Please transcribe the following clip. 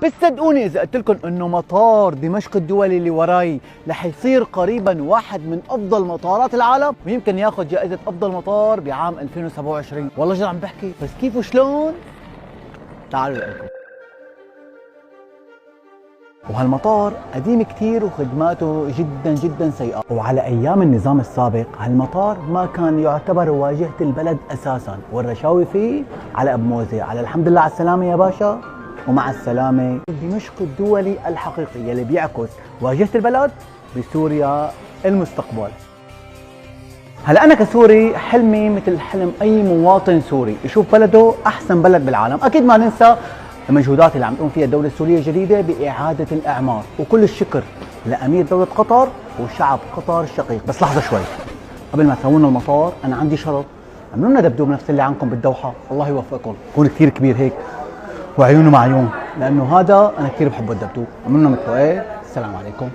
بس صدقوني اذا قلت لكم انه مطار دمشق الدولي اللي وراي رح يصير قريبا واحد من افضل مطارات العالم، ويمكن ياخذ جائزه افضل مطار بعام 2027. والله جد عم بحكي، بس كيف وشلون؟ تعالوا لكم. وهالمطار قديم كثير وخدماته جدا جدا سيئة، وعلى ايام النظام السابق هالمطار ما كان يعتبر واجهة البلد اساسا، والرشاوي فيه على ابو موزة. على الحمد لله على السلامة يا باشا، ومع السلامة. دمشق الدولي الحقيقي يلي بيعكس واجهة البلد بسوريا المستقبل. هلا انا كسوري حلمي مثل حلم اي مواطن سوري يشوف بلده احسن بلد بالعالم. اكيد ما ننسى المجهودات اللي عم تقوم فيها الدولة السورية الجديدة بإعادة الإعمار، وكل الشكر لأمير دولة قطر وشعب قطر الشقيق. بس لحظة شوي، قبل ما تسوون المطار أنا عندي شرط، اعملوا لنا دبدوب نفس اللي عندكم بالدوحة، الله يوفقكم، يكون كثير كبير هيك وعيونه مع عيون، لأنه هذا أنا كثير بحب الدبدوب. اعملوا لنا مثله. إيه، السلام عليكم.